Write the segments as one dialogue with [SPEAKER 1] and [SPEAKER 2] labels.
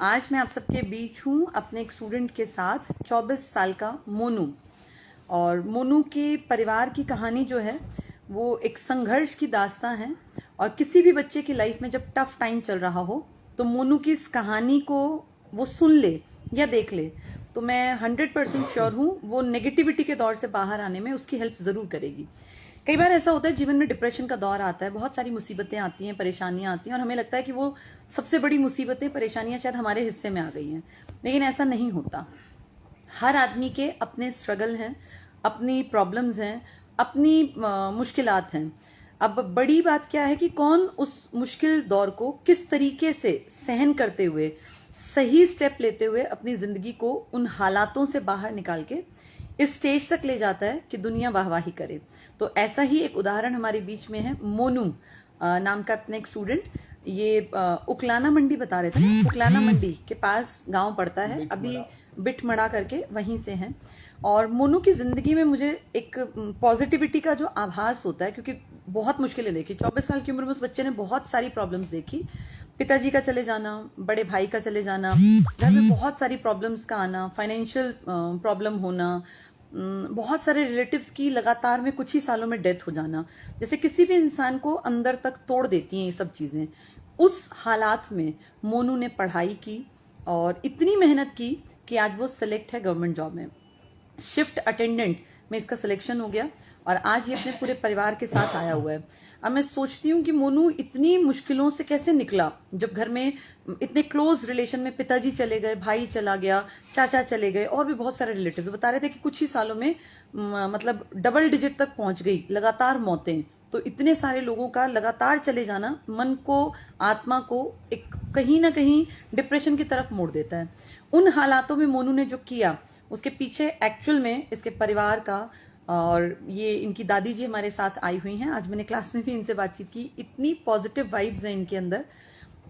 [SPEAKER 1] आज मैं आप सबके बीच हूँ अपने एक स्टूडेंट के साथ 24 साल का मोनू। और मोनू की परिवार की कहानी जो है वो एक संघर्ष की दास्तां है। और किसी भी बच्चे की लाइफ में जब टफ टाइम चल रहा हो तो मोनू की इस कहानी को वो सुन ले या देख ले तो मैं 100% श्योर हूँ वो नेगेटिविटी के दौर से बाहर आने में उसकी हेल्प जरूर करेगी। कई बार ऐसा होता है जीवन में डिप्रेशन का दौर आता है, बहुत सारी मुसीबतें आती हैं, परेशानियां आती हैं और हमें लगता है कि वो सबसे बड़ी मुसीबतें परेशानियां शायद हमारे हिस्से में आ गई हैं, लेकिन ऐसा नहीं होता। हर आदमी के अपने स्ट्रगल हैं, अपनी प्रॉब्लम्स हैं, अपनी मुश्किलात हैं। अब बड़ी बात क्या है कि कौन उस मुश्किल दौर को किस तरीके से सहन करते हुए सही स्टेप लेते हुए अपनी जिंदगी को उन हालातों से बाहर निकाल के इस स्टेज तक ले जाता है कि दुनिया वाहवाही करे। तो ऐसा ही एक उदाहरण हमारे बीच में है। मोनू नाम का अपने एक स्टूडेंट, ये उकलाना मंडी बता रहे थे ना, उकलाना मंडी के पास गांव पड़ता है, अभी बिटमड़ा करके वहीं से हैं। और मोनू की जिंदगी में मुझे एक पॉजिटिविटी का जो आभास होता है, क्योंकि बहुत मुश्किलें देखी 24 साल की उम्र में उस बच्चे ने बहुत सारी प्रॉब्लम्स देखी। पिताजी का चले जाना, बड़े भाई का चले जाना, घर में बहुत सारी प्रॉब्लम्स का आना, फाइनेंशियल प्रॉब्लम होना, बहुत सारे रिलेटिव्स की लगातार में कुछ ही सालों में डेथ हो जाना, जैसे किसी भी इंसान को अंदर तक तोड़ देती हैं ये सब चीजें। उस हालात में मोनू ने पढ़ाई की और इतनी मेहनत की कि आज वो सिलेक्ट है गवर्नमेंट जॉब में, शिफ्ट अटेंडेंट में इसका सिलेक्शन हो गया और आज ये अपने पूरे परिवार के साथ आया हुआ है। अब मैं सोचती हूँ कि मोनू इतनी मुश्किलों से कैसे निकला, जब घर में इतने क्लोज रिलेशन में पिताजी चले गए, भाई चला गया, चाचा चले गए और भी बहुत सारे रिलेटिव्स बता रहे थे कि कुछ ही सालों में मतलब डबल डिजिट तक पहुंच गई लगातार मौतें। तो इतने सारे लोगों का लगातार चले जाना मन को, आत्मा को एक कहीं ना कहीं डिप्रेशन की तरफ मोड़ देता है। उन हालातों में मोनू ने जो किया उसके पीछे एक्चुअल में इसके परिवार का, और ये इनकी दादी जी हमारे साथ आई हुई हैं, आज मैंने क्लास में भी इनसे बातचीत की। इतनी पॉजिटिव वाइब्स हैं इनके अंदर,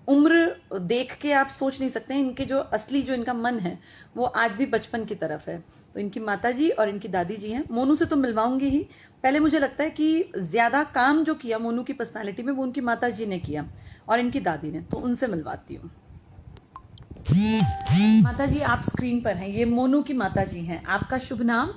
[SPEAKER 1] उम्र देख के आप सोच नहीं सकते हैं। इनके जो असली जो इनका मन है वो आज भी बचपन की तरफ है। तो इनकी माता जी और इनकी दादी जी हैं। मोनू से तो मिलवाऊंगी ही, पहले मुझे लगता है कि ज्यादा काम जो किया मोनू की पर्सनालिटी में वो उनकी माता जी ने किया और इनकी दादी ने, तो उनसे मिलवाती हूँ। माता जी आप स्क्रीन पर हैं, ये मोनू की माता जी हैं। आपका शुभ नाम?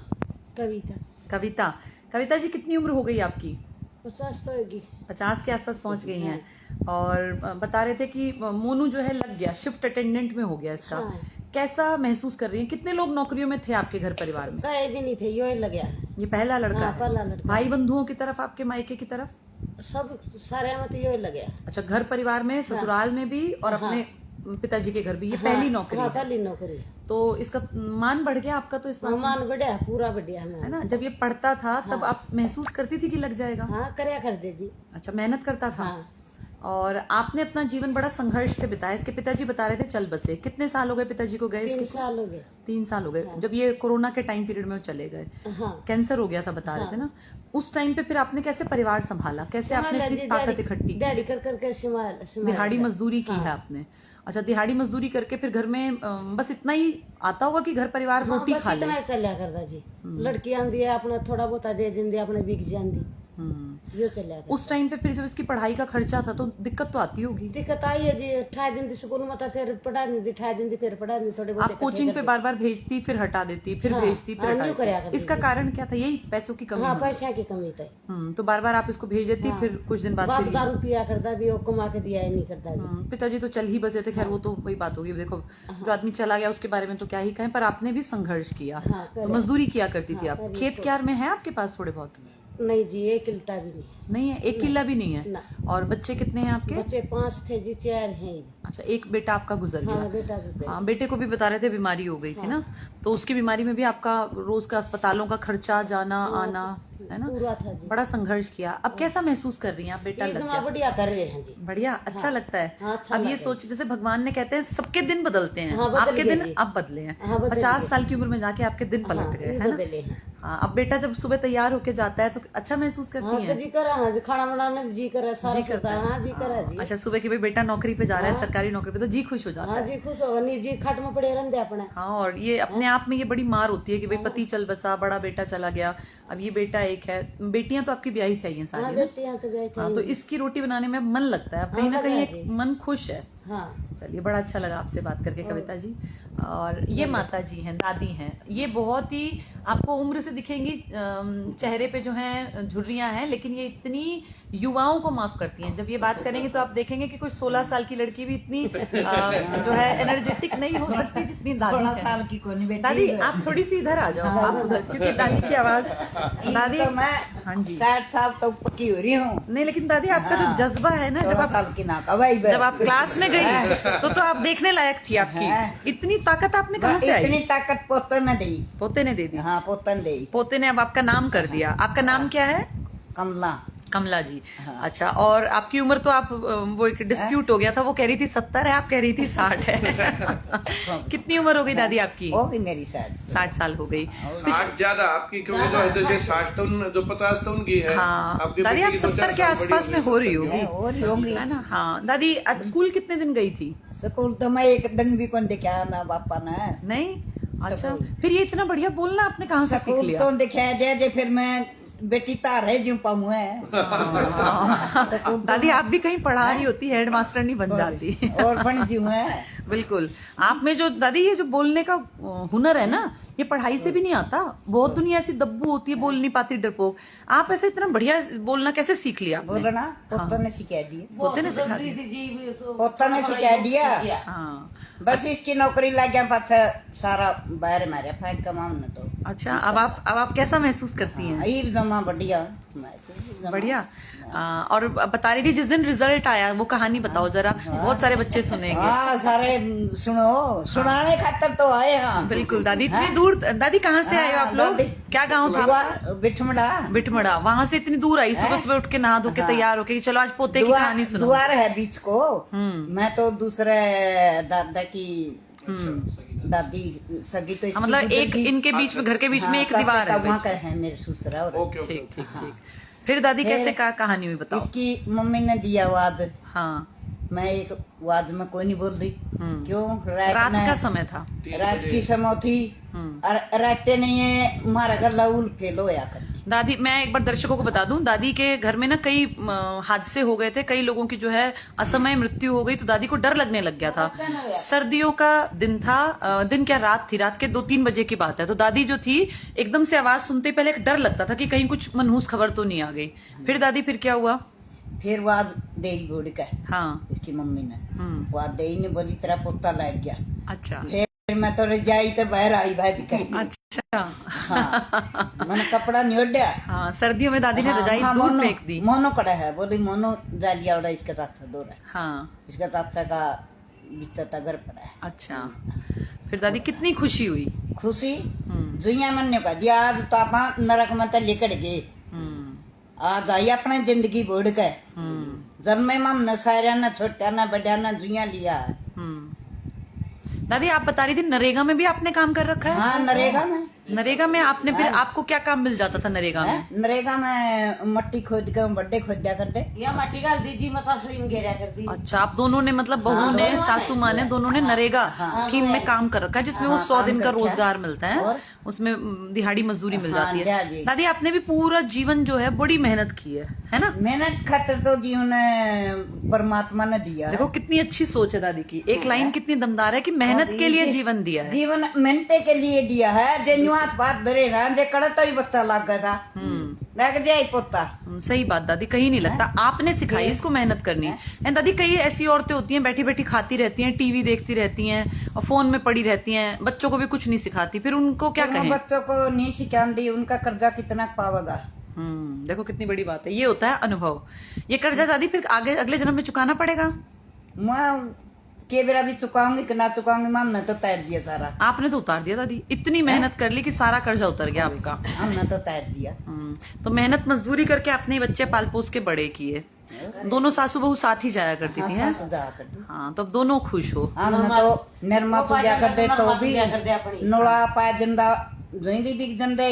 [SPEAKER 2] कविता।
[SPEAKER 1] कविता। कविता जी कितनी उम्र हो गई आपकी?
[SPEAKER 2] 50 तो होगी।
[SPEAKER 1] 50 के आसपास पहुंच गई हैं। और बता रहे थे कि मोनू जो है लग गया, शिफ्ट अटेंडेंट में हो गया इसका।
[SPEAKER 2] हाँ।
[SPEAKER 1] कैसा महसूस कर रही हैं? कितने लोग नौकरियों में थे आपके घर परिवार में?
[SPEAKER 2] कहीं भी नहीं थे, यो ही लग गया।
[SPEAKER 1] ये पहला लड़का
[SPEAKER 2] हाँ,
[SPEAKER 1] है?
[SPEAKER 2] पहला लड़का।
[SPEAKER 1] भाई बंधुओं की तरफ, आपके मायके की तरफ?
[SPEAKER 2] सब सारे में तो यो ही लग गया।
[SPEAKER 1] अच्छा, घर परिवार में, ससुराल में भी और अपने पिताजी के घर भी? ये पहली नौकरी है?
[SPEAKER 2] पहली नौकरी।
[SPEAKER 1] तो इसका मान बढ़ गया आपका? तो इस बात
[SPEAKER 2] मान बढ़िया, पूरा बढ़िया
[SPEAKER 1] है ना। जब ये पढ़ता था तब आप महसूस करती थी कि लग जाएगा?
[SPEAKER 2] हाँ, करया कर दे जी।
[SPEAKER 1] अच्छा, मेहनत करता था।
[SPEAKER 2] हाँ।
[SPEAKER 1] और आपने अपना जीवन बड़ा संघर्ष से बिताया। इसके पिताजी बता रहे थे चल बसे। कितने साल हो गए पिताजी को गए?
[SPEAKER 2] 3 साल हो गए।
[SPEAKER 1] 3 साल हो गए। जब ये कोरोना के टाइम पीरियड में वो चले गए,
[SPEAKER 2] हाँ।
[SPEAKER 1] कैंसर हो गया था बता रहे थे ना। उस टाइम पे फिर आपने कैसे परिवार संभाला? कैसे आपने इतनी ताकत इकट्ठी की?
[SPEAKER 2] दिहाड़ी कर करके
[SPEAKER 1] दिहाड़ी मजदूरी की है आपने? अच्छा, दिहाड़ी मजदूरी करके फिर घर में बस इतना ही आता होगा कि घर परिवार रोटी खा ले?
[SPEAKER 2] इतना चलिया करता जी। लड़की आंदी है, अपना थोड़ा बहुत दे देंगे, अपने बिक जाती, यो चलिया।
[SPEAKER 1] उस टाइम पे फिर जब इसकी पढ़ाई का खर्चा था तो दिक्कत तो आती होगी?
[SPEAKER 2] दिक्कत आई है जी। 28 दिन स्कूल में था, फिर पढ़ा नहीं थी, 28 दिन फिर पढ़ा नहीं, थोड़े बहुत
[SPEAKER 1] आप कोचिंग पे बार बार भेजती, फिर हटा देती, फिर भेजती, फिर हटा देती। इसका कारण क्या था? यही पैसों की कमी?
[SPEAKER 2] हाँ, पैसा की कमी थी।
[SPEAKER 1] तो बार बार आप इसको भेज देती, फिर कुछ दिन बाद
[SPEAKER 2] बाप दारू पिया करता भी, वो कमा के दिया ही नहीं करता भी।
[SPEAKER 1] पिताजी तो चल ही बसे थे। खैर वो तो वही बात होगी। देखो, जो आदमी चला गया उसके बारे में तो क्या ही कहें, पर आपने भी संघर्ष किया। तो मजदूरी किया करती थी आप? खेत क्यार में है आपके पास थोड़े बहुत?
[SPEAKER 2] नहीं जी, एक किल्ता भी
[SPEAKER 1] नहीं है? एक किला भी नहीं है? और बच्चे कितने हैं आपके?
[SPEAKER 2] बच्चे 5 थे जी, 4 हैं।
[SPEAKER 1] अच्छा, एक बेटा आपका गुजर गया?
[SPEAKER 2] हाँ, बेटा गुजर।
[SPEAKER 1] हाँ, बेटे को भी बता रहे थे बीमारी हो गई थी ना, तो उसकी बीमारी में भी आपका रोज का अस्पतालों का खर्चा, जाना आना, है ना?
[SPEAKER 2] पूरा था जी।
[SPEAKER 1] बड़ा संघर्ष किया। अब कैसा महसूस कर रही हैं आप? बेटा लग गया?
[SPEAKER 2] बढ़िया कर रहे हैं जी।
[SPEAKER 1] बढ़िया, अच्छा लगता है।
[SPEAKER 2] अच्छा
[SPEAKER 1] अब ये सोच, जैसे भगवान ने कहते हैं सबके दिन बदलते हैं,
[SPEAKER 2] हाँ,
[SPEAKER 1] आपके दिन अब बदले हैं। 50 साल की उम्र में जाके आपके दिन पलट गए, है ना? हाँ, अब बेटा जब सुबह तैयार होके जाता है तो अच्छा महसूस करती है?
[SPEAKER 2] जी करा, खाना बनाने में जी करा, सारा करता है। हाँ जी करा जी।
[SPEAKER 1] अच्छा, सुबह की भाई बेटा नौकरी पे जा रहा है, सरकारी नौकरी पे, तो जी खुश हो जाता है?
[SPEAKER 2] हाँ जी, खुश हो नहीं जी, खट में पड़े रहते अपने।
[SPEAKER 1] हाँ, और ये अपने आप में ये बड़ी मार होती है कि भाई पति चल बसा, बड़ा बेटा चला गया, अब ये बेटा एक है। बेटियां तो आपकी ब्याही थी सारी?
[SPEAKER 2] बेटियां तो ब्याही थी।
[SPEAKER 1] तो इसकी रोटी बनाने में मन लगता है, कहीं ना कहीं एक मन खुश है।
[SPEAKER 2] हाँ।
[SPEAKER 1] चलिए, बड़ा अच्छा लगा आपसे बात करके कविता जी। और ये माता जी हैं, दादी हैं, ये बहुत ही आपको उम्र से दिखेंगी, चेहरे पे जो है झुर्रियां हैं, लेकिन ये इतनी युवाओं को माफ करती हैं। जब ये बात करेंगे तो आप देखेंगे कि कोई 16 साल की लड़की भी इतनी जो है एनर्जेटिक नहीं हो सकती जितनी दादी है।
[SPEAKER 3] 16 साल की कौन बेटी।
[SPEAKER 1] दादी आप थोड़ी सी इधर आ जाओ, आप उधर, क्योंकि दादी की आवाज, दादी
[SPEAKER 3] तो मैं
[SPEAKER 1] हाँ जी
[SPEAKER 3] 60 साल तो ऊपर की हो रही हूँ।
[SPEAKER 1] नहीं, लेकिन दादी आपका जो जज्बा है ना,
[SPEAKER 3] 16 साल की ना का भाई
[SPEAKER 1] जब आप क्लास में गई तो आप देखने लायक थी। आपकी इतनी ताकत आपने कहाँ से आई?
[SPEAKER 3] इतनी ताकत पोते ने दी।
[SPEAKER 1] पोते ने दे दी।
[SPEAKER 3] हाँ पोते ने दी।
[SPEAKER 1] पोते ने अब आपका नाम कर दिया। आपका नाम क्या है?
[SPEAKER 3] कमला।
[SPEAKER 1] कमला जी।
[SPEAKER 3] हाँ।
[SPEAKER 1] अच्छा, और आपकी उम्र तो आप वो एक डिस्प्यूट हो गया था, वो कह रही थी 70 है, आप कह रही थी 60 है। कितनी उम्र हो गई दादी आपकी?
[SPEAKER 3] होगी मेरी शायद
[SPEAKER 1] 60 साल हो गई।
[SPEAKER 4] 60 ज्यादा आपकी, क्योंकि जो जैसे 60 तो 50 तो उनकी है।
[SPEAKER 1] हाँ
[SPEAKER 4] आपकी
[SPEAKER 1] दादी, आप
[SPEAKER 4] बेटी की
[SPEAKER 1] 70 के
[SPEAKER 4] 50 साल
[SPEAKER 1] आसपास
[SPEAKER 4] बड़ी
[SPEAKER 1] में हो रही होगी,
[SPEAKER 3] हो रही होंगी।
[SPEAKER 1] है ना? हाँ दादी, स्कूल कितने दिन गई थी?
[SPEAKER 3] स्कूल तो मैं एक दिन भी कौन दिखाया ना पापा ने।
[SPEAKER 1] नहीं? अच्छा,
[SPEAKER 3] स्कूल।
[SPEAKER 1] फिर ये इतना बढ़िया बोलना आपने कहाँ से सीख
[SPEAKER 3] स्कूल
[SPEAKER 1] लिया?
[SPEAKER 3] तो दिखाया दे फिर मैं बेटी तार है जो पाऊँ है।
[SPEAKER 1] दादी आप भी कहीं पढ़ा रही होती, हेड मास्टर नहीं बन जाती।
[SPEAKER 3] और बन जू है।
[SPEAKER 1] बिल्कुल। आप में जो दादी ये जो बोलने का हुनर है ना, ये पढ़ाई से भी नहीं आता। बहुत दुनिया ऐसी दब्बू होती है, बोल नहीं पाती, डरपोक। आप ऐसे इतना बढ़िया बोलना कैसे सीख लिया आपने?
[SPEAKER 3] बोलना पोता ने सिखा दिया।
[SPEAKER 1] पोते ने सिखा दिया।
[SPEAKER 3] पोता ने सिखा दिया।
[SPEAKER 1] हाँ।
[SPEAKER 3] बस इसकी नौकरी लग गया, पाछा सारा बाहर मारे फाइक कमाऊ न तो।
[SPEAKER 1] अच्छा, अब आप कैसा महसूस करती हैं?
[SPEAKER 3] ये जमा बढ़िया महसूस जमा।
[SPEAKER 1] बढ़िया। और बता रही थी जिस दिन रिजल्ट आया, वो कहानी बताओ जरा, बहुत सारे बच्चे सुनेंगे।
[SPEAKER 3] हाँ सारे सुनो, सुनाने खातर तो आए। हाँ
[SPEAKER 1] बिल्कुल दादी, इतनी दूर। दादी कहाँ से आए हो आप लोग? क्या गांव था आपका?
[SPEAKER 3] बिठमड़ा।
[SPEAKER 1] बिठमड़ा। वहां से इतनी दूर आई, सुबह सुबह उठ के नहा धो के तैयार होके कि चलो आज पोते की कहानी सुनो।
[SPEAKER 3] द्वार है बीच को। मैं तो दूसरे दादा की दादी सगी तो इसकी
[SPEAKER 1] मतलब एक
[SPEAKER 3] गुजर गई।
[SPEAKER 1] इनके बीच में, घर के बीच में एक
[SPEAKER 3] हाँ,
[SPEAKER 1] दीवार है
[SPEAKER 3] वहाँ
[SPEAKER 1] बीच।
[SPEAKER 3] का है मेरे ससुरा। और
[SPEAKER 4] ओके ओके।
[SPEAKER 1] ठीक ठीक ठीक। फिर दादी कैसे कहानी हुई बताओ?
[SPEAKER 3] इसकी मम्मी ने दिया वाद।
[SPEAKER 1] हाँ।
[SPEAKER 3] मैं एक वाद में कोई नहीं बोल रही। क्यों?
[SPEAKER 1] रात का समय था।
[SPEAKER 3] रात की समय थी। रहते नहीं है मारा घर लाउल फेल होया कर।
[SPEAKER 1] दादी, मैं एक बार दर्शकों को बता दूं, दादी के घर में ना कई हादसे हो गए थे, कई लोगों की जो है असमय मृत्यु हो गई, तो दादी को डर लगने लग गया था। सर्दियों का दिन था, दिन क्या रात थी, रात के 2-3 बजे की बात है। तो दादी जो थी, एकदम से आवाज सुनते पहले एक डर लगता था कि कहीं कुछ मनहूस खबर तो नहीं आ गई। फिर दादी, फिर क्या हुआ?
[SPEAKER 3] फिर वाद दे घोड़ का
[SPEAKER 1] हाँ।
[SPEAKER 3] इसकी मम्मी ने वाद दे ने बोली तेरा पोता लग गया।
[SPEAKER 1] अच्छा।
[SPEAKER 3] फिर मैं तो रजाई तो बाहर आई भाज के।
[SPEAKER 1] अच्छा।
[SPEAKER 3] हाँ मैंने कपड़ा नहीं ओढ़ा।
[SPEAKER 1] हाँ, सर्दियों में दादी ने रजाई दूर फेंक दी।
[SPEAKER 3] मोनो कड़ा है, बोली मोनो जालिया उड़ा इसके साथ दो है।
[SPEAKER 1] हाँ।
[SPEAKER 3] इसका चाचा का बिस्तर घर पड़ा है।
[SPEAKER 1] अच्छा। फिर दादी कितनी खुशी हुई?
[SPEAKER 3] खुशी जुइया मन का दिया। आज तो आप नरक में तो लेकर गए, आज आई अपने जिंदगी बोड़ के। जन्मे में न सारा न छोटा न बड़ा न जुइया लिया।
[SPEAKER 1] दादी आप बता रही थी नरेगा में भी आपने काम कर रखा है?
[SPEAKER 3] हाँ नरेगा में।
[SPEAKER 1] नरेगा में आपने फिर आपको क्या काम मिल जाता था नरेगा में?
[SPEAKER 3] नरेगा में मट्टी खोद के बड्डे खोद दिया करते।
[SPEAKER 2] या मट्टी डाल दीजिए, मतलब स्लीम घेरा कर दी।
[SPEAKER 1] अच्छा, आप दोनों ने, मतलब बहू ने, सासू माँ ने, दोनों ने नरेगा स्कीम में काम कर रखा है, जिसमें वो 100 दिन का रोजगार मिलता है, उसमें दिहाड़ी मजदूरी मिल जाती है। दादी आपने भी पूरा जीवन जो है बड़ी मेहनत की है ना?
[SPEAKER 3] मेहनत खातिर तो जीवन परमात्मा ने दिया।
[SPEAKER 1] देखो कितनी अच्छी सोच है दादी की। एक लाइन कितनी दमदार है कि मेहनत के लिए जीवन दिया है।
[SPEAKER 3] जीवन मेहनत के लिए दिया है। बात धरे रहा कड़ा तो ही बच्चा लग गया था, लग जाए पोता।
[SPEAKER 1] सही बात दादी, कहीं नहीं लगता। आपने सिखाई इसको मेहनत करनी। एंड दादी, कई ऐसी औरतें होती हैं बैठी बैठी खाती रहती हैं, टीवी देखती रहती हैं और फोन में पड़ी रहती हैं, बच्चों को भी कुछ नहीं सिखाती, फिर उनको क्या कहें?
[SPEAKER 3] बच्चों को नहीं सिखाती, उनका कर्जा कितना पावेगा।
[SPEAKER 1] देखो कितनी बड़ी बात है, ये होता है अनुभव। ये कर्जा दादी फिर आगे अगले जन्म में चुकाना पड़ेगा।
[SPEAKER 3] मैं के बेरा भी चुकाऊंगी कि ना चुकाऊंगी, हमने तो तैर दिया सारा।
[SPEAKER 1] आपने तो उतार दिया दादी, इतनी मेहनत कर ली कि सारा कर्जा उतर गया आपका।
[SPEAKER 3] हमने तो तैर दिया।
[SPEAKER 1] तो मेहनत मजदूरी करके अपने बच्चे पाल पोस के बड़े किए। दोनों सासू बहू साथ ही जाया करती थी, है? हाँ, तो अब दोनों खुश हो।
[SPEAKER 3] हमने तो निर्मा पूजा कर दे तो भी नोड़ा पाए जंदा जोई भी बिक जंदे,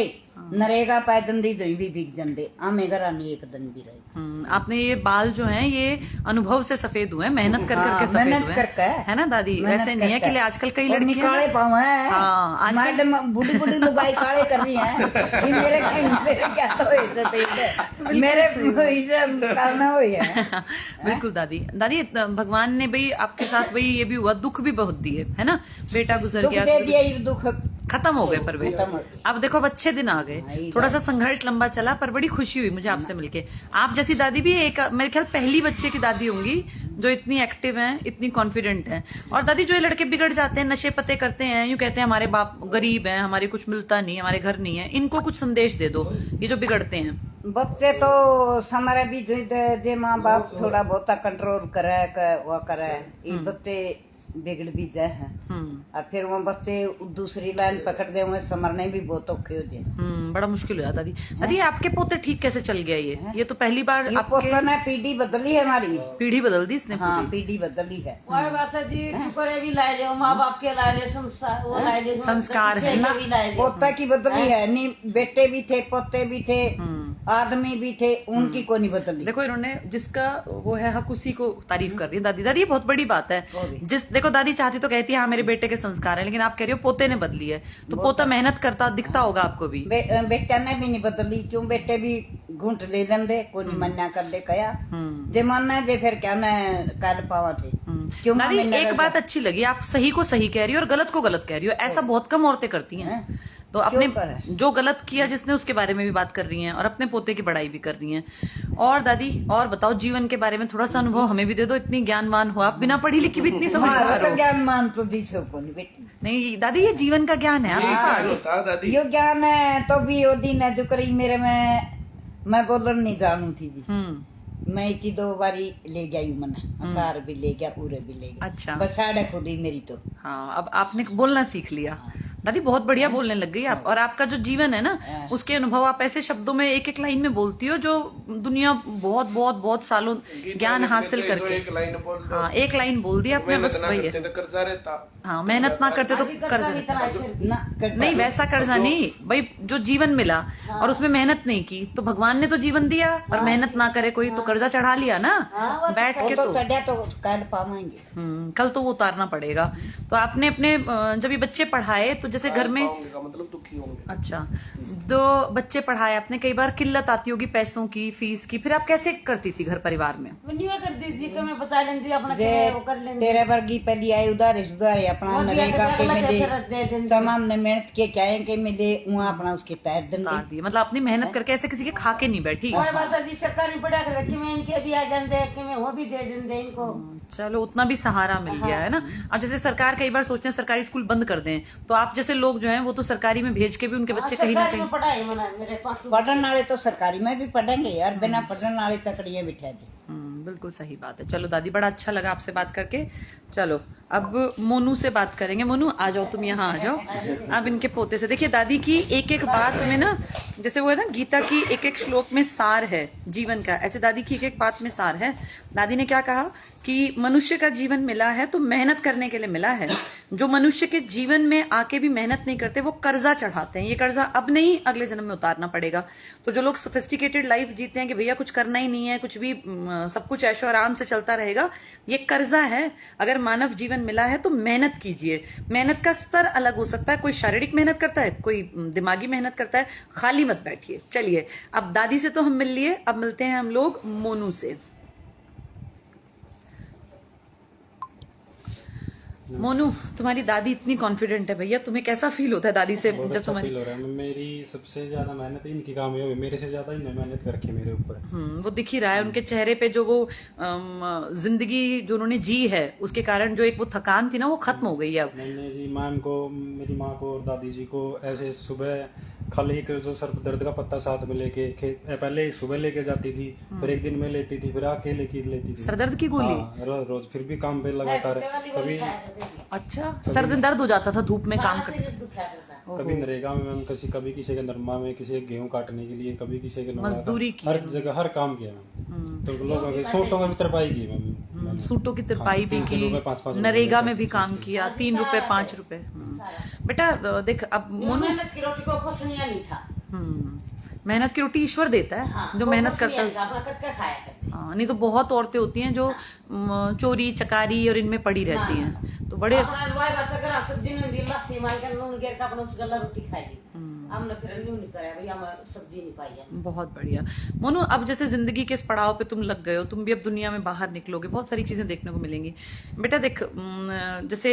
[SPEAKER 3] नरेगा पाए जंदी जोई भी बिक जंदे। आमे घर आनी एक दिन भी रही।
[SPEAKER 1] आपने ये बाल जो हैं ये अनुभव से सफेद हुए हैं, मेहनत कर करके सफेद
[SPEAKER 3] मेहनत
[SPEAKER 1] हुए
[SPEAKER 3] करके
[SPEAKER 1] हैं, है ना दादी?
[SPEAKER 3] मेहनत
[SPEAKER 1] वैसे नहीं है कि
[SPEAKER 3] करके।
[SPEAKER 1] आजकल कई
[SPEAKER 3] और
[SPEAKER 1] लड़कियां
[SPEAKER 3] काले पाँव हैं।
[SPEAKER 1] हाँ, आजकल-
[SPEAKER 3] मैडम बूढ़ी बूढ़ी लुगाई काले कर रही हैं। ये मेरे क्या तो ऐसे ठीक है। मेरे इसे करना हुई है।
[SPEAKER 1] बिल्कुल दादी। दादी भगवान ने भाई आपके साथ भाई ये भी हुआ, दुख भी बहुत दिए, है ना? बेटा गुजर
[SPEAKER 3] दुख
[SPEAKER 1] गया,
[SPEAKER 3] दे दिया, ये दुख
[SPEAKER 1] खत्म हो गए, पर वे
[SPEAKER 3] खत्म हो गए।
[SPEAKER 1] अब देखो अब अच्छे दिन आ
[SPEAKER 3] हाँ,
[SPEAKER 1] गए।
[SPEAKER 3] ये
[SPEAKER 1] थोड़ा सा संघर्ष लंबा चला, पर बड़ी खुशी हुई मुझे आपसे मिलके। आप जैसी दादी भी एक मेरे ख्याल पहली बच्चे की दादी होंगी जो इतनी एक्टिव हैं, इतनी कॉन्फिडेंट हैं। और दादी जो ये लड़के बिगड़ जाते हैं, नशे पते करते हैं, यूं कहते हैं हमारे बाप गरीब हैं, हमारे कुछ मिलता नहीं, हमारे घर नहीं है, इनको कुछ संदेश दे दो, ये जो बिगड़ते हैं।
[SPEAKER 3] बच्चे तो हमारे भी जे माँ बाप थोड़ा बहुत कंट्रोल करे वो करे, ये बच्चे बिगड़ भी जाए हैं। और फिर वो बच्चे दूसरी लाइन पकड़ दे, हुए समरने भी बहुत औखे हो जाए।
[SPEAKER 1] बड़ा मुश्किल हो जाता दादी। दादी आपके पोते ठीक कैसे चल गया ये तो पहली बार
[SPEAKER 3] ये
[SPEAKER 1] आपके
[SPEAKER 3] पोता ने पीढ़ी बदली है हमारी।
[SPEAKER 1] पीढ़ी बदल दी इसने
[SPEAKER 3] हाँ,
[SPEAKER 1] पूरी।
[SPEAKER 3] पीढ़ी बदली है।
[SPEAKER 2] और बात है जी, करे भी लाए ले, माँ बाप के लाए ले, संस्कार वो लाए ले,
[SPEAKER 1] संस्कार है
[SPEAKER 2] किसी के भी लाए ले।
[SPEAKER 3] पोता की बदली है नहीं, बेटे भी थे, पोते भी थे, आदमी भी थे, उनकी को नहीं बदली।
[SPEAKER 1] देखो इन्होंने जिसका वो है हक उसी को तारीफ कर रही है दादी। दादी ये बहुत बड़ी बात है। जिस देखो दादी चाहती तो कहती है हाँ मेरे बेटे के संस्कार है, लेकिन आप कह रही हो पोते ने बदली है, तो पोता मेहनत करता दिखता होगा आपको भी।
[SPEAKER 3] बेटा ने भी नहीं बदली, क्यों बेटे भी घूंट ले लेंदे, कोई नहीं मन्ना कर दे कया जे मानना जे फिर क्या न कर पावा थे। क्यों
[SPEAKER 1] दादी
[SPEAKER 3] माँ
[SPEAKER 1] एक बात अच्छी लगी, आप सही को सही कह रही हो और गलत को गलत कह रही हो। ऐसा बहुत कम औरतें करती हैं। तो अपने
[SPEAKER 3] करें?
[SPEAKER 1] जो गलत किया जिसने उसके बारे में भी बात कर रही हैं और अपने पोते की बड़ाई भी कर रही हैं। और दादी और बताओ जीवन के बारे में थोड़ा सा अनुभव हमें भी दे दो। इतनी ज्ञानवान हो आप, बिना पढ़ी लिखी भी इतनी समझदार हो।
[SPEAKER 3] ज्ञान मान तो दी सो को नहीं बेटी।
[SPEAKER 1] नहीं दादी ये जीवन का ज्ञान है आपके पास।
[SPEAKER 4] होता दादी।
[SPEAKER 3] यो ज्ञान है तो भी वो दिन है जो करी मेरे में, मैं बोलन नहीं जानू थी जी। मैं की 2 बारी ले गया यू मन, असार भी ले गया, उरे भी ले गया।
[SPEAKER 1] अच्छा।
[SPEAKER 3] बस साढ़े खुदी मेरी तो।
[SPEAKER 1] हाँ अब आपने बोलना सीख लिया दादी, बहुत बढ़िया बोलने लग गई आप। और आपका जो जीवन है ना उसके अनुभव आप ऐसे शब्दों में एक एक लाइन में बोलती हो जो दुनिया बहुत बहुत बहुत सालों ज्ञान हासिल करके।
[SPEAKER 4] एक लाइन बोल दो।
[SPEAKER 1] हाँ एक लाइन बोल दी आपने, बस वही है।
[SPEAKER 4] तो कर्जा रहता।
[SPEAKER 1] हाँ मेहनत ना करते तो कर्ज
[SPEAKER 3] ना करता
[SPEAKER 1] नहीं, वैसा कर्जा नहीं भाई, जो जीवन मिला और उसमें मेहनत नहीं की तो भगवान ने तो जीवन दिया, और मेहनत ना करे कोई तो कर्जा चढ़ा लिया ना बैठ के।
[SPEAKER 3] तो
[SPEAKER 1] तो
[SPEAKER 3] चढ़िया तो कर पाएंगे।
[SPEAKER 1] कल तो वो उतारना पड़ेगा। तो आपने अपने जब ये बच्चे पढ़ाए तो जैसे घर में
[SPEAKER 4] पाऊंगे का मतलब दुखी होंगे।
[SPEAKER 1] अच्छा 2 बच्चे पढ़ाए आपने, कई बार किल्लत आती होगी पैसों की, फीस की, फिर आप कैसे करती थी घर परिवार में?
[SPEAKER 2] वन्यू कर दी जी, मैं बचा लेंदी अपना,
[SPEAKER 3] जे
[SPEAKER 2] वो कर लेंदी।
[SPEAKER 3] तेरे वर्गी पहली आई उधारे सुधारे अपना
[SPEAKER 2] वो दिया
[SPEAKER 3] नरेगा
[SPEAKER 2] करके
[SPEAKER 3] के
[SPEAKER 2] अलग
[SPEAKER 3] मिले,
[SPEAKER 2] करके दे देंगे।
[SPEAKER 3] तमाम ने मेहनत के क्या है के मिले, वहाँ अपना उसके तैर देंगे।
[SPEAKER 1] उतार दिए, मतलब अपनी मेहनत करके ऐसे किसी के खा के नहीं बैठी।
[SPEAKER 2] और बात है जी, सरकारी पढ़ा कर कि मैं इनके भी आ जाते, कि मैं वो भी दे देंगे इनको।
[SPEAKER 1] चलो उतना भी सहारा मिल गया है ना। अब जैसे सरकार कई बार सोचते हैं सरकारी स्कूल बंद कर दें, तो आप जैसे लोग जो हैं वो तो सरकारी में भेज के भी उनके बच्चे कहीं ना
[SPEAKER 2] सरकारी
[SPEAKER 1] कहीं।
[SPEAKER 2] में पढ़ाई मना मेरे 5
[SPEAKER 3] पढ़ने वाले तो सरकारी में भी पढ़ेंगे यार, बिना पढ़ने वाले चकड़ियाँ बिठा दी।
[SPEAKER 1] बिल्कुल सही बात है। चलो दादी बड़ा अच्छा लगा आपसे बात करके। चलो अब मोनू से बात करेंगे। मोनू आ जाओ, तुम यहाँ आ जाओ। अब इनके पोते से देखिए दादी की एक एक बात में ना, जैसे वो है ना गीता की एक एक श्लोक में सार है जीवन का, ऐसे दादी की एक एक बात में सार है। दादी ने क्या कहा कि मनुष्य का जीवन मिला है तो मेहनत करने के लिए मिला है। जो मनुष्य के जीवन में आके भी मेहनत नहीं करते वो कर्जा चढ़ाते हैं। ये कर्जा अब नहीं अगले जन्म में उतारना पड़ेगा। तो जो लोग सोफिस्टिकेटेड लाइफ जीते हैं कि भैया कुछ करना ही नहीं है, कुछ भी सब कुछ ऐशो आराम से चलता रहेगा, ये कर्जा है। अगर मानव जीवन मिला है तो मेहनत कीजिए। मेहनत का स्तर अलग हो सकता है, कोई शारीरिक मेहनत करता है, कोई दिमागी मेहनत करता है। खाली मत बैठिए। चलिए अब दादी से तो हम मिल लिए, अब मिलते हैं हम लोग मोनू से। मोनू तुम्हारी दादी इतनी कॉन्फिडेंट है भैया, तुम्हें कैसा फील होता है दादी से
[SPEAKER 5] बहुत
[SPEAKER 1] जब
[SPEAKER 5] अच्छा
[SPEAKER 1] तुम्हारी
[SPEAKER 5] फील हो रहा है। मेरी सबसे ज्यादा मेहनत इनकी कामयाबी, मेरे से ज्यादा इन्हें मेहनत करके मेरे ऊपर।
[SPEAKER 1] वो दिख ही रहा है उनके चेहरे पे, जो वो जिंदगी जो उन्होंने जी है उसके कारण जो एक वो थकान थी ना वो खत्म हो गई है अब।
[SPEAKER 5] मैंने जी मैम को, मेरी माँ को और दादी जी को ऐसे सुबह खाली एक जो सर दर्द का पत्ता साथ में लेके पहले सुबह लेके जाती थी, फिर एक दिन में लेती थी, फिर आके लेके लेती थी
[SPEAKER 1] सरदर्द की गोली?
[SPEAKER 5] हाँ, रोज फिर भी काम पे लगातार। कभी
[SPEAKER 1] अच्छा सर में दर्द हो जाता था धूप में काम करते?
[SPEAKER 5] कभी नरेगा में मैम, कभी किसी के नरमा में, किसी के गेहूं काटने के लिए, कभी किसी के
[SPEAKER 1] मजदूरी की,
[SPEAKER 5] हर जगह हर काम किया मैम। तो लोगों के सूटों में भी तरपाई की मैम,
[SPEAKER 1] सूटों की तरपाई भी की, नरेगा में भी काम किया, 3 रुपए 5 रुपए। बेटा देख अब मोनू
[SPEAKER 2] मेहनत की रोटी को खोसनिया नहीं था।
[SPEAKER 1] मेहनत की रोटी ईश्वर देता है,
[SPEAKER 2] हाँ,
[SPEAKER 1] जो
[SPEAKER 2] वो
[SPEAKER 1] मेहनत
[SPEAKER 2] बस
[SPEAKER 1] करता है
[SPEAKER 2] ये अपना करके खाया है।
[SPEAKER 1] हाँ, नहीं तो बहुत औरतें होती हैं जो चोरी चकारी और इनमें पड़ी रहती हैं, तो बड़े
[SPEAKER 2] अपना हलवाई बच्चा करा सब्जी ने दिला सीमाल कर नून गिर का अपना उस गला रोटी खाई ली। हमने फिर न्यू नहीं कराया भाई, हम सब्जी नहीं पाई है।
[SPEAKER 1] बहुत बढ़िया। मोनू, अब जैसे जिंदगी के इस पड़ाव पे तुम लग गए हो, तुम भी अब दुनिया में बाहर निकलोगे, बहुत सारी चीजें देखने को मिलेंगी। बेटा देख, जैसे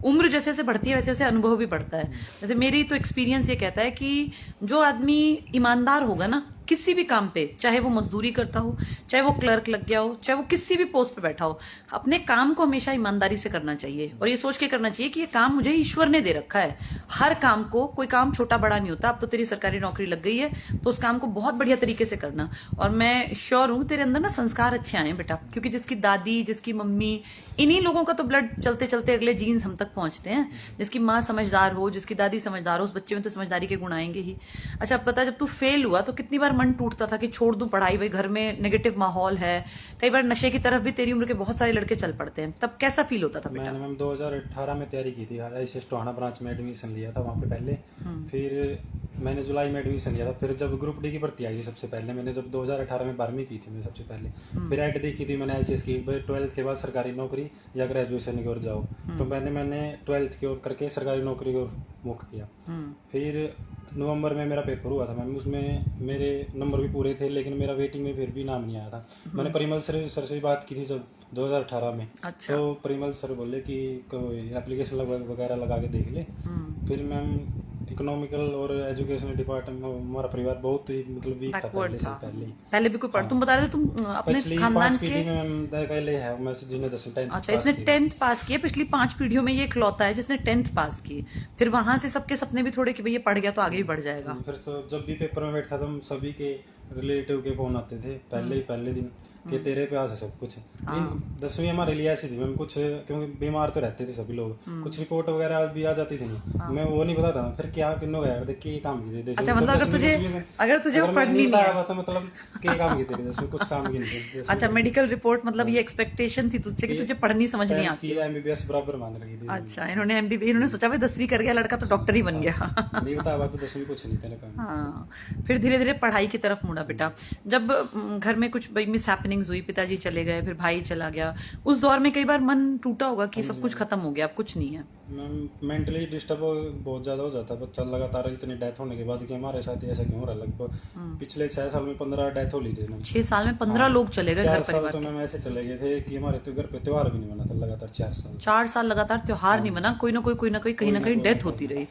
[SPEAKER 1] उम्र जैसे जैसे बढ़ती है वैसे वैसे अनुभव भी बढ़ता है। जैसे मेरी तो एक्सपीरियंस ये कहता है कि जो आदमी ईमानदार होगा ना किसी भी काम पे, चाहे वो मजदूरी करता हो, चाहे वो क्लर्क लग गया हो, चाहे वो किसी भी पोस्ट पे बैठा हो, अपने काम को हमेशा ईमानदारी से करना चाहिए और ये सोच के करना चाहिए कि ये काम मुझे ईश्वर ने दे रखा है। हर काम को, कोई काम छोटा बड़ा नहीं होता। अब तो तेरी सरकारी नौकरी लग गई है तो उस काम को बहुत बढ़िया तरीके से करना। और मैं श्योर हूं तेरे अंदर ना संस्कार अच्छे आए हैं बेटा, क्योंकि जिसकी दादी, जिसकी मम्मी, इन्हीं लोगों का तो ब्लड चलते चलते अगले जीन्स हम तक पहुंचते हैं। जिसकी माँ समझदार हो, जिसकी दादी समझदार हो, उस बच्चे में तो समझदारी के गुण आएंगे ही। अच्छा, अब पता, जब तू फेल हुआ तो कितनी बार मन टूटता था कि छोड़ दूं पढ़ाई, भाई घर में नेगेटिव माहौल है, कई बार नशे की तरफ भी तेरी उम्र के बहुत सारे लड़के चल पड़ते हैं, तब कैसा फील होता था बेटा?
[SPEAKER 5] मैंने मैम 2018 में तैयारी की थी, ऐसे टोहाना ब्रांच में एडमिशन लिया था वहाँ पे पहले। फिर मैंने जुलाई में एडमिशन लिया था। फिर जब ग्रुप डी की भर्ती आई थी सबसे पहले, मैंने जब 2018 में 12वीं की थी मैं सबसे पहले, फिर ऐड देखी थी मैंने ऐसी की 12th के बाद सरकारी नौकरी या ग्रेजुएशन की ओर जाओ, तो मैंने 12th की ओर करके सरकारी नौकरी को मुख किया। फिर नवंबर में मेरा पेपर हुआ था मैम, उसमें मेरे नंबर भी पूरे थे, लेकिन मेरा वेटिंग में फिर भी नाम नहीं आया था। मैंने परिमल सर से भी बात की थी जब 2018 में।
[SPEAKER 1] अच्छा।
[SPEAKER 5] तो परिमल सर बोले कि कोई एप्लीकेशन वगैरह लगा के देख ले। फिर मैम इकोनॉमिकल और एजुकेशन डिपार्टमेंट में हमारा परिवार बहुत ही मतलब वीक था
[SPEAKER 1] पहले भी कोई पढ़, तुम बता रहे थे तुम अपने खानदान के
[SPEAKER 5] पहले है मैं जिन्हें 10th
[SPEAKER 1] अच्छा, इसने 10th पास किया। पिछली 5 पीढ़ियों में ये इकलौता है जिसने 10th पास की। फिर वहां से सबके सपने भी थोड़े कि भाई ये पढ़ गया तो आगे भी बढ़ जाएगा।
[SPEAKER 5] फिर जब भी पेपर में बैठता था, सभी के रिलेटिव के फोन आते थे पहले दिन कि तेरे पे आज है सब कुछ। 10वीं हमारे लिए ऐसी थी मैम, कुछ क्योंकि बीमार तो रहते थे सभी लोग, कुछ रिपोर्ट वगैरह भी आ जाती थी, मैं वो नहीं बताता फिर क्या किन्नो गया देख के काम की दे।
[SPEAKER 1] अच्छा, मतलब अगर तुझे वो पढ़नी नहीं है
[SPEAKER 5] तो मतलब के काम की तेरे दसवीं कुछ काम की नहीं।
[SPEAKER 1] अच्छा, मेडिकल रिपोर्ट मतलब ये एक्सपेक्टेशन थी तुझसे कि तुझे पढ़नी समझ नहीं आती।
[SPEAKER 5] एमबीबीएस बराबर मान रखी थी।
[SPEAKER 1] अच्छा, इन्होंने एमबीबीएस, इन्होंने सोचा भाई 10वीं कर गया लड़का तो डॉक्टर ही बन गया।
[SPEAKER 5] नहीं बताया तो 10वीं कुछ नहीं था।
[SPEAKER 1] हाँ, फिर धीरे धीरे पढ़ाई की तरफ मुड़ा बेटा। जब घर में कुछ मिस हैपनिंग्स हुई, पिताजी चले गए, फिर भाई चला गया, उस दौर में कई बार मन टूटा होगा कि सब कुछ खत्म हो गया, अब कुछ नहीं है।
[SPEAKER 5] मेंटली डिस्टर्ब बहुत ज्यादा हो जाता है बच्चा लगातार इतनी डेथ होने के बाद कि हमारे साथ ऐसा क्यों हो रहा है। लगभग पिछले 6 साल में 15 डेथ हो ली थी।
[SPEAKER 1] 6 साल में 15 लोग चले गए घर परिवार
[SPEAKER 5] तो मैम ऐसे चले गए थे कि हमारे तो घर पे त्योहार भी नहीं मना था लगातार 4
[SPEAKER 1] साल लगातार त्योहार नहीं मना, कोई ना कोई कहीं ना कहीं डेथ होती रही।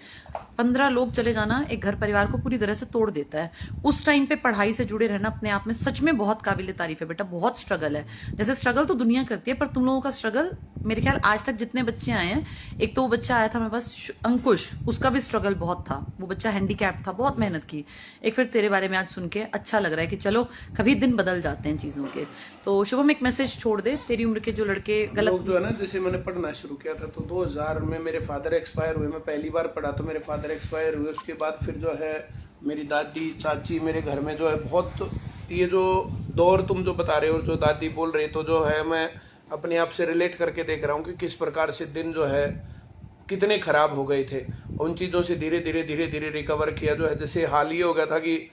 [SPEAKER 1] 15 लोग चले जाना एक घर परिवार को पूरी तरह से तोड़ देता है। उस टाइम पे पढ़ाई से जुड़े रहना अपने आप में सच में बहुत काबिल तारीफ है बेटा। बहुत स्ट्रगल है, जैसे स्ट्रगल तो दुनिया करती है, पर तुम लोगों का स्ट्रगल मेरे ख्याल आज तक जितने बच्चे आए हैं, एक तो वो बच्चा आया था मेरे पास अंकुश, उसका भी स्ट्रगल बहुत था, वो बच्चा हैंडीकैप था, बहुत मेहनत की। एक फिर तेरे बारे में आज सुन के अच्छा लग रहा है कि चलो कभी दिन बदल जाते हैं चीजों के। तो शुभम एक मैसेज छोड़ दे, तेरी उम्र के जो लड़के गलत
[SPEAKER 4] लोग जो है ना, जैसे मैंने पढ़ना शुरू किया था तो 2000 में मेरे फादर एक्सपायर हुए। मैं पहली बार पढ़ा तो मेरे फादर एक्सपायर हुए। उसके बाद फिर जो है मेरी दादी चाची मेरे घर में जो है बहुत, ये जो दौर तुम जो बता रहे हो, जो दादी बोल रही, तो जो है मैं अपने आप से रिलेट करके देख रहा हूँ कि किस प्रकार से दिन जो है कितने खराब हो गए थे। उन चीज़ों से धीरे धीरे रिकवर किया। जो है जैसे हाल ही हो गया था कि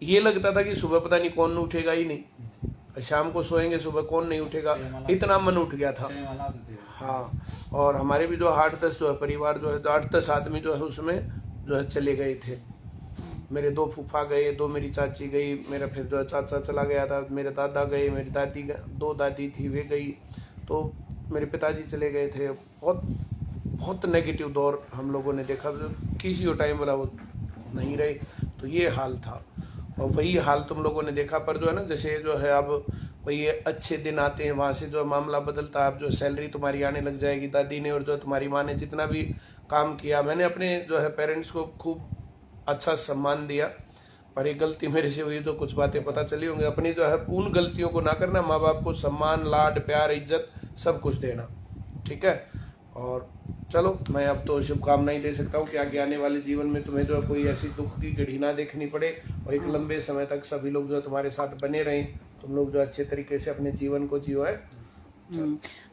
[SPEAKER 4] ये लगता था कि सुबह पता नहीं कौन उठेगा ही नहीं, शाम को सोएंगे सुबह कौन नहीं उठेगा, इतना मन उठ गया था। हाँ, और हमारे भी जो 8-10 जो है परिवार जो है 8-10 आदमी जो है उसमें जो है चले गए थे। मेरे 2 फूफा गए, 2 मेरी चाची गई, मेरा फिर जो है चाचा चला गया था, मेरे दादा गए, मेरी दादी 2 दादी थी वे गई, तो मेरे पिताजी चले गए थे। बहुत नेगेटिव दौर हम लोगों ने देखा, किसी को टाइम वाला वो नहीं रहे। तो ये हाल था और वही हाल तुम लोगों ने देखा। पर जो है ना, जैसे जो है अब वही अच्छे दिन आते हैं, वहाँ से जो मामला बदलता है। अब जो सैलरी तुम्हारी आने लग जाएगी। दादी ने और जो तुम्हारी माँ ने जितना भी काम किया, मैंने अपने जो है पेरेंट्स को खूब अच्छा सम्मान दिया। पर एक गलती मेरे से हुई तो कुछ बातें पता चली होंगी। अपनी जो है उन गलतियों को ना करना, माँ बाप को सम्मान, लाड, प्यार, इज्जत सब कुछ देना, ठीक है। और चलो, मैं अब तो शुभकामनाएं दे सकता हूँ कि आगे आने वाले जीवन में तुम्हें जो है कोई ऐसी दुख की घड़ी ना देखनी पड़े और एक लंबे समय तक सभी लोग जो है तुम्हारे साथ बने रहें। तुम लोग जो अच्छे तरीके से अपने जीवन को जियो है।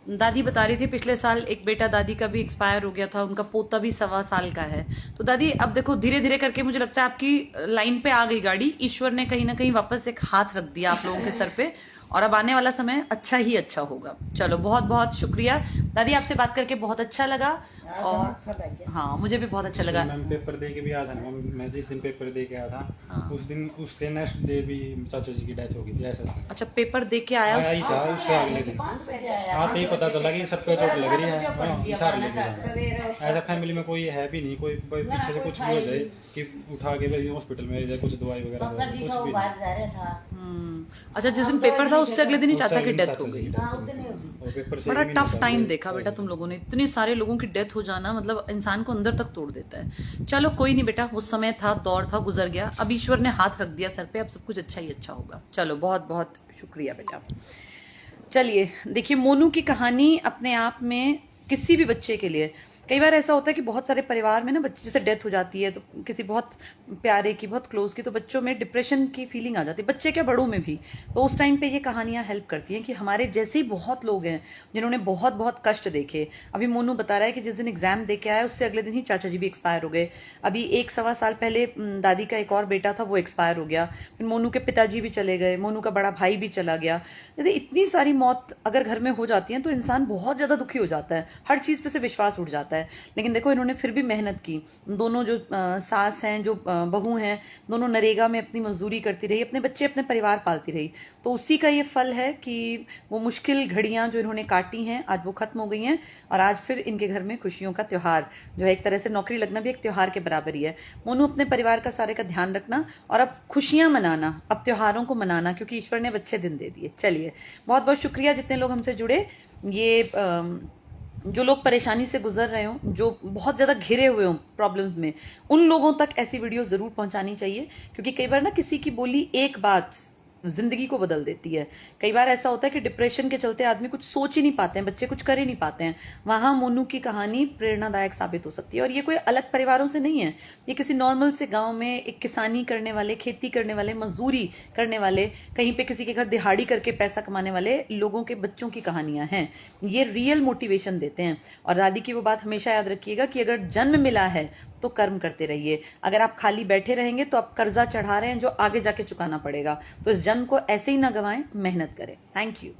[SPEAKER 1] दादी बता रही थी पिछले साल एक बेटा दादी का भी एक्सपायर हो गया था, उनका पोता भी 1.25 साल का है। तो दादी अब देखो धीरे धीरे करके मुझे लगता है आपकी लाइन पे आ गई गाड़ी, ईश्वर ने कहीं ना कहीं वापस एक हाथ रख दिया आप लोगों के सर पे, और अब आने वाला समय अच्छा ही अच्छा होगा। चलो बहुत बहुत शुक्रिया दादी, आपसे बात करके बहुत अच्छा लगा। और हाँ मुझे भी बहुत अच्छा लगा।
[SPEAKER 5] मैम पेपर दे के भी आया था ना मैम, मैं जिस दिन पेपर दे के आया था उस दिन उसके नेक्स्ट डे भी चाचा जी की डेथ हो गई थी ऐसा।
[SPEAKER 1] अच्छा पेपर दे के आया
[SPEAKER 5] ही था, उससे अगले दिन आते ही पता चला कि सबको चोट लग रही है, इशारा लेके जाना। ऐसा फैमिली में कोई है भी नहीं, कोई पीछे से कुछ भी हो जाए कि उठा के हॉस्पिटल में जाए, कुछ दवाई वगैरह कुछ भी नहीं।
[SPEAKER 1] अच्छा जिस दिन पेपर था उससे अगले दिन ही चाचा की डेथ हो गई। बड़ा टफ टाइम देखा बेटा तुम लोगों ने, इतने सारे लोगों की डेथ हो जाना मतलब इंसान को अंदर तक तोड़ देता है। चलो कोई नहीं बेटा, वो समय था, दौर था, गुजर गया, अब ईश्वर ने हाथ रख दिया सर पे, अब सब कुछ अच्छा ही अच्छा होगा। चलो बहुत बहुत शुक्रिया बेटा। चलिए देखिए मोनू की कहानी अपने आप में किसी भी बच्चे के लिए, कई बार ऐसा होता है कि बहुत सारे परिवार में ना बच्चे जैसे डेथ हो जाती है तो किसी बहुत प्यारे की, बहुत क्लोज की, तो बच्चों में डिप्रेशन की फीलिंग आ जाती है, बच्चे क्या बड़ों में भी। तो उस टाइम पे ये कहानियां हेल्प करती हैं कि हमारे जैसे ही बहुत लोग हैं जिन्होंने बहुत बहुत कष्ट देखे। अभी मोनू बता रहा है कि जिस दिन एग्जाम दे के आया उससे अगले दिन ही चाचा जी भी एक्सपायर हो गए। अभी 1-1.25 साल पहले दादी का एक और बेटा था, वो एक्सपायर हो गया। फिर मोनू के पिताजी भी चले गए, मोनू का बड़ा भाई भी चला गया। जैसे इतनी सारी मौत अगर घर में हो जाती है तो इंसान बहुत ज्यादा दुखी हो जाता है, हर चीज पे से विश्वास उठ जाता है। लेकिन देखो इन्होंने फिर भी मेहनत की, दोनों जो सास हैं जो बहू हैं, दोनों नरेगा में अपनी मजदूरी करती रही, अपने बच्चे अपने परिवार पालती रही। तो उसी का ये फल है कि वो मुश्किल घड़ियां जो इन्होंने काटी हैं आज वो खत्म हो गई हैं, और आज फिर इनके घर में खुशियों का त्योहार जो है, एक तरह से नौकरी लगना भी एक त्योहार के बराबर ही है। मोनू अपने परिवार का सारे का ध्यान रखना और अब खुशियां मनाना, अब त्योहारों को मनाना, क्योंकि ईश्वर ने अच्छे दिन दे दिए। चलिए बहुत बहुत शुक्रिया जितने लोग हमसे जुड़े। ये जो लोग परेशानी से गुजर रहे हों, जो बहुत ज्यादा घिरे हुए हों प्रॉब्लम्स में, उन लोगों तक ऐसी वीडियो जरूर पहुंचानी चाहिए, क्योंकि कई बार ना किसी की बोली एक बात जिंदगी को बदल देती है। कई बार ऐसा होता है कि डिप्रेशन के चलते आदमी कुछ सोच ही नहीं पाते हैं, बच्चे कुछ कर ही नहीं पाते हैं, वहां मोनू की कहानी प्रेरणादायक साबित हो सकती है। और ये कोई अलग परिवारों से नहीं है, ये किसी नॉर्मल से गांव में एक किसानी करने वाले, खेती करने वाले, मजदूरी करने वाले, कहीं पे किसी के घर दिहाड़ी करके पैसा कमाने वाले लोगों के बच्चों की कहानियां हैं। ये रियल मोटिवेशन देते हैं। और दादी की वो बात हमेशा याद रखिएगा कि अगर जन्म मिला है तो कर्म करते रहिए। अगर आप खाली बैठे रहेंगे तो आप कर्जा चढ़ा रहे हैं जो आगे जाके चुकाना पड़ेगा। तो इस जन्म को ऐसे ही ना गवाएं, मेहनत करें। Thank you.